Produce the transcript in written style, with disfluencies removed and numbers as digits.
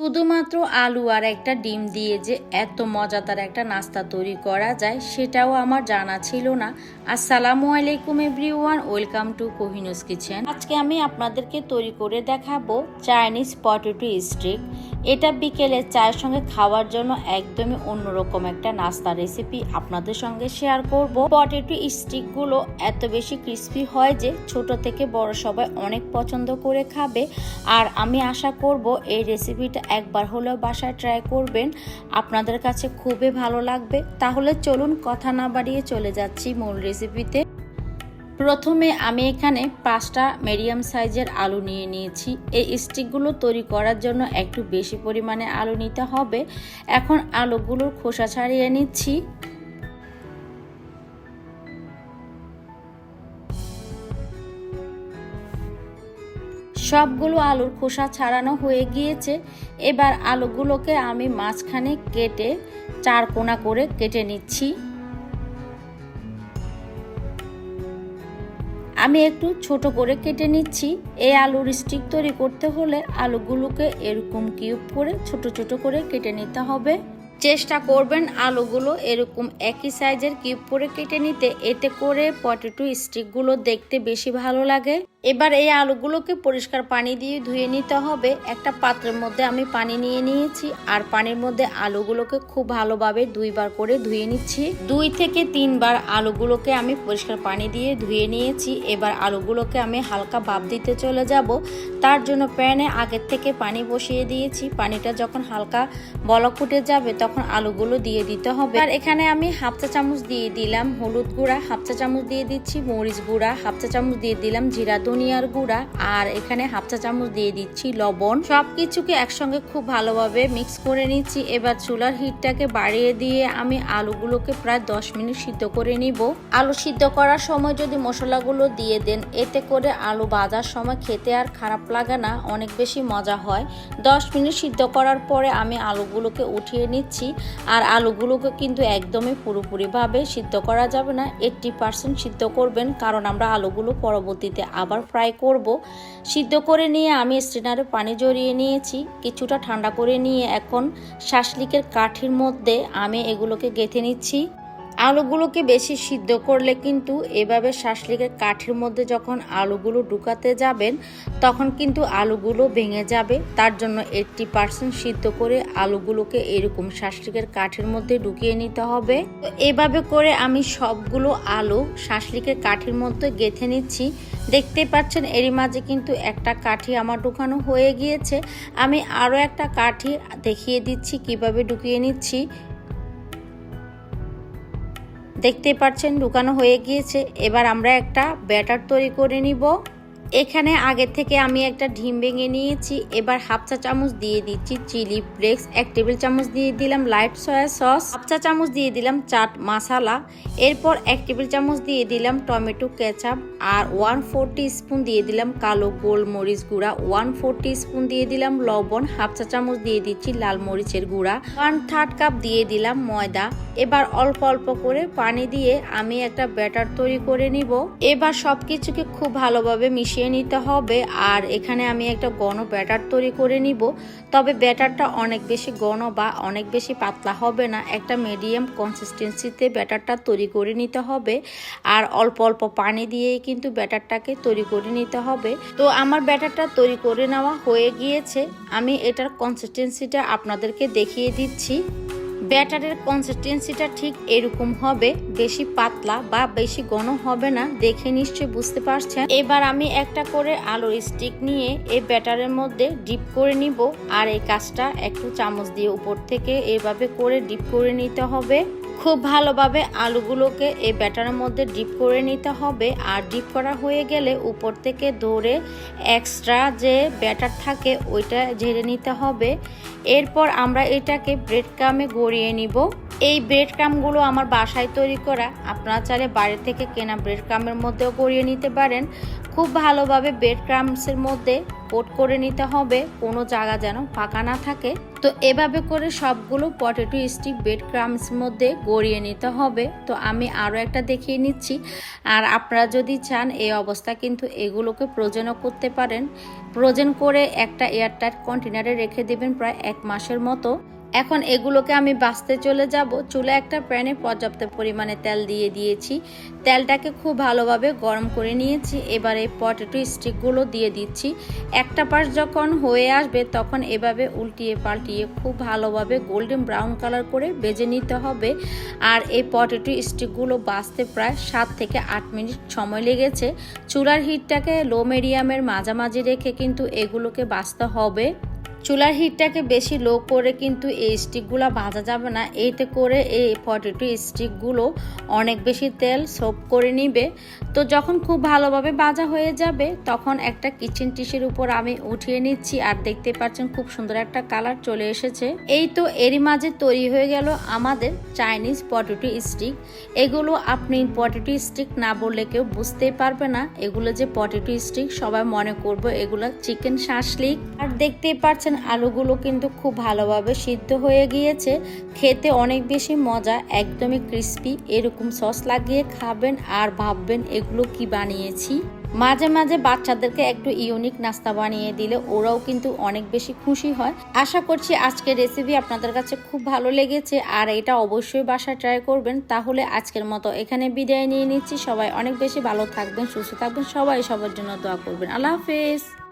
শুধুমাত্র আলু আর একটা ডিম দিয়ে যে এত মজাদার একটা নাস্তা তৈরি করা যায় সেটাও আমার জানা ছিল না। আসসালামু আলাইকুম এভরিওয়ান, ওয়েলকাম টু কোহিনুস কিচেন। আজকে আমি আপনাদেরকে তৈরি করে দেখাবো চাইনিজ পটেটো স্টিক। এটা বিকেলে চায়ের সঙ্গে খাওয়ার জন্য একদমই অন্যরকম একটা নাস্তা রেসিপি আপনাদের সঙ্গে শেয়ার করব। পটেটো স্টিকগুলো এত বেশি ক্রিস্পি হয় যে ছোট থেকে বড় সবাই অনেক পছন্দ করে খাবে। আর আমি আশা করব এই রেসিপিটা একবার হলেও বাসায় ট্রাই করবেন, আপনাদের কাছে খুবই ভালো লাগবে। তাহলে চলুন কথা না বাড়িয়ে চলে যাচ্ছি মূল রেসিপিতে। প্রথমে আমি এখানে 5টা মিডিয়াম সাইজের আলু নিয়ে নিয়েছি। এই স্টিকগুলো তৈরি করার জন্য একটু বেশি পরিমাণে আলু নিতে হবে। এখন আলুগুলোর খোসা ছাড়িয়ে নিচ্ছি। সবগুলো আলুর খোসা ছাড়ানো হয়ে গিয়েছে। এবার আলুগুলোকে আমি মাঝখানে কেটে 4 কোনা করে কেটে নিচ্ছি। আমি একটু ছোট করে কেটে নিচ্ছি। এই আলুর স্টিক তৈরি করতে হলে আলুগুলোকে এরকম কিউব করে ছোট ছোট করে কেটে নিতে হবে। চেষ্টা করবেন আলুগুলো এরকম একই সাইজের কিউব করে কেটে নিতে, এতে করে পটেটো স্টিকগুলো দেখতে বেশি ভালো লাগে। এবার এই আলুগুলোকে পরিষ্কার পানি দিয়ে ধুয়ে নিতে হবে। একটা পাত্রের মধ্যে আমি পানি নিয়ে নিয়েছি আর পানির মধ্যে আলুগুলোকে খুব ভালোভাবে 2 বার করে ধুয়ে নিচ্ছি। 2 থেকে 3 বার আলুগুলোকে আমি পরিষ্কার পানি দিয়ে ধুয়ে নিয়েছি। এবার আলুগুলোকে আমি হালকা ভাপ দিতে চলে যাব। তার জন্য প্যানে আগের থেকে পানি বসিয়ে দিয়েছি। পানিটা যখন হালকা বলক উঠে যাবে তখন আলুগুলো দিয়ে দিতে হবে। আর এখানে আমি হাফ চা চামচ দিয়ে দিলাম হলুদ গুঁড়া, হাফ চা চামচ দিয়ে দিচ্ছি মরিচ গুঁড়া, হাফ চা চামচ দিয়ে দিলাম জিরা ধনিয়ার গুঁড়া, আর এখানে হাফ চা চামচ দিয়ে দিচ্ছি লবণ। সবকিছুকে একসঙ্গে খুব ভালোভাবে মিক্স করে নিচ্ছি। এবার চুলার হিটটাকে বাড়িয়ে দিয়ে আমি আলুগুলোকে প্রায় 10 মিনিট সিদ্ধ করে নিব। আলু সিদ্ধ করার সময় যদি মশলাগুলো দিয়ে দেন, এতে করে আলু ভাজার সময় খেতে আর খারাপ লাগে না, অনেক বেশি মজা হয়। 10 মিনিট সিদ্ধ করার পরে আমি আলুগুলোকে উঠিয়ে নিচ্ছি। আর আলুগুলোকে কিন্তু একদমই পুরোপুরিভাবে সিদ্ধ করা যাবে না, 80% সিদ্ধ করবেন, কারণ আমরা আলুগুলো পরবর্তীতে আবার ফ্রাই করব। সিদ্ধ করে নিয়ে আমি স্ট্রেনারে পানি ঝরিয়ে নিয়েছি। কিছুটা ঠান্ডা করে নিয়ে এখন শাসলিকের কাঠির মধ্যে আমি এগুলোকে গেঁথে নিচ্ছি। আলুগুলোকে বেশি সিদ্ধ করলে কিন্তু এভাবে শাসলিকের কাঠির মধ্যে যখন আলুগুলো ঢুকাতে যাবেন তখন কিন্তু আলুগুলো ভেঙে যাবে। তার জন্য 80% সিদ্ধ করে আলুগুলোকে এরকম শাসলিকের কাঠির মধ্যে ঢুকিয়ে নিতে হবে। তো এভাবে করে আমি সবগুলো আলু শাসলিকের কাঠির মধ্যে গেঁথে নিচ্ছি। দেখতে পাচ্ছেন এরই মাঝে কিন্তু একটা কাঠি আমার ঢুকানো হয়ে গিয়েছে। আমি আরও একটা কাঠি দেখিয়ে দিচ্ছি কিভাবে ঢুকিয়ে নিচ্ছি। দেখতে পাচ্ছেন ঢুকানো হয়ে গিয়েছে। এবার আমরা একটা ব্যাটার তৈরি করে নিব। এখানে আগে থেকে আমি একটা ডিম ভেঙে নিয়েছি। এবার হাফ চা চামচ দিয়ে দিচ্ছি চিলি ফ্লেক্স, 1 টেবিল চামচ দিয়ে দিলাম লাইট সয়া সস, হাফ চা চামচ দিয়ে দিলাম চাট মশলা, এরপর 1 টেবিল চামচ দিয়ে দিলাম টমেটো কেচাপ, আর 1/4 টিস্পুন দিয়ে দিলাম কালো গোলমরিচ গুঁড়া, 1/4 টিস্পুন দিয়ে দিলাম লবণ, হাফ চা চামচ দিয়ে দিচ্ছি লাল মরিচের গুঁড়া, 1/3 কাপ দিয়ে দিলাম ময়দা। এবার অল্প অল্প করে পানি দিয়ে আমি একটা ব্যাটার তৈরি করে নিব। এবার সবকিছুকে খুব ভালোভাবে মিশিয়ে নিতে হবে। আর এখানে আমি একটা ঘন ব্যাটার তৈরি করে নিব। তবে ব্যাটারটা অনেক বেশি ঘন বা অনেক বেশি পাতলা হবে না, একটা মিডিয়াম কনসিস্টেন্সিতে ব্যাটারটা তৈরি করে নিতে হবে। আর অল্প অল্প পানি দিয়েই কিন্তু ব্যাটারটাকে তৈরি করে নিতে হবে। তো আমার ব্যাটারটা তৈরি করে নেওয়া হয়ে গিয়েছে। আমি এটার কনসিস্টেন্সিটা আপনাদেরকে দেখিয়ে দিচ্ছি। ব্যাটারের কনসিস্টেন্সিটা ঠিক এরকম হবে, বেশি পাতলা বা বেশি ঘন হবে না, দেখে নিশ্চয়ই বুঝতে পারছেন। এবার আমি একটা করে আলুর স্টিক নিয়ে এই ব্যাটারের মধ্যে ডিপ করে নিব। আর এই কাজটা একটু চামচ দিয়ে উপর থেকে এভাবে করে ডিপ করে নিতে হবে। খুব ভালোভাবে আলুগুলোকে এই ব্যাটারের মধ্যে ডিপ করে নিতে হবে। আর ডিপ করা হয়ে গেলে উপর থেকে ধরে এক্সট্রা যে ব্যাটার থাকে ওইটা ঝেড়ে নিতে হবে। এরপর আমরা এটাকে ব্রেড ক্রামে গড়িয়ে নিব। এই ব্রেড ক্রামগুলো আমার বাসায় তৈরি করা, আপনারা চাইলে বাইরে থেকে কেনা ব্রেড ক্রামের মধ্যেও গড়িয়ে নিতে পারেন। খুব ভালোভাবে ব্রেড ক্রাম্বসের মধ্যে কোট করে নিতে হবে, কোনো জায়গা যেন ফাঁকা না থাকে। তো এভাবে করে সবগুলো পটেটো স্টিক ব্রেড ক্রাম্বসের মধ্যে গড়িয়ে নিতে হবে। তো আমি আরও একটা দেখিয়ে নিচ্ছি। আর আপনারা যদি চান এই অবস্থা কিন্তু এগুলোকে ফ্রোজেনও করতে পারেন। ফ্রোজেন করে একটা এয়ারটাইট কন্টেনারে রেখে দেবেন প্রায় 1 মাসের মতো। এখন এগুলোকে আমি বাছতে চলে যাব। চুলে একটা প্যানে পর্যাপ্ত পরিমাণে তেল দিয়ে দিয়েছি। তেলটাকে খুব ভালোভাবে গরম করে নিয়েছি। এবার এই পটেটো স্টিকগুলো দিয়ে দিচ্ছি। একটা পাশ যখন হয়ে আসবে তখন এভাবে উল্টিয়ে পাল্টিয়ে খুব ভালোভাবে গোল্ডেন ব্রাউন কালার করে ভেজে নিতে হবে। আর এই পটেটো স্টিকগুলো বাছতে প্রায় 7 থেকে 8 মিনিট সময় লেগেছে। চুলার হিটটাকে লো মিডিয়ামের মাঝামাঝি রেখে কিন্তু এগুলোকে বাছতে হবে। চুলার হিটটাকে বেশি লো করে কিন্তু এই স্টিকগুলো ভাজা যাবে না, এতে করে এই পটেটো স্টিকগুলো অনেক বেশি তেল সোপ করে নিবে। তো যখন খুব ভালোভাবে ভাজা হয়ে যাবে তখন একটা কিচেন টিস্যুর উপর আমি উঠিয়ে নিচ্ছি। আর দেখতে পাচ্ছেন খুব সুন্দর একটা কালার চলে এসেছে। এই তো এরই মাঝে তৈরি হয়ে গেল আমাদের চাইনিজ পটেটো স্টিক। এগুলো আপনি পটেটো স্টিক না বললে কেউ বুঝতেই পারবে না এগুলো যে পটেটো স্টিক, সবাই মনে করবে এগুলো চিকেন শাসলিক। আর দেখতেই পাচ্ছেন আলুগুলো কিন্তু খুব ভালোভাবে সিদ্ধ হয়ে গিয়েছে, খেতে অনেক বেশি মজা, একদমই ক্রিস্পি। এরকম সস লাগিয়ে খাবেন আর ভাববেন এগুলো কি বানিয়েছি। মাঝে মাঝে বাচ্চাদেরকে একটু ইউনিক নাস্তা বানিয়ে দিলে ওরাও কিন্তু অনেক বেশি খুশি হয়। আশা করছি আজকের রেসিপি আপনাদের কাছে খুব ভালো লেগেছে আর এটা অবশ্যই বাসায় ট্রাই করবেন। তাহলে আজকের মতো এখানে বিদায় নিয়ে নিচ্ছি। সবাই অনেক বেশি ভালো থাকবেন, সুস্থ থাকবেন, সবাই সবার জন্য দোয়া করবেন। আল্লাহ হাফেজ।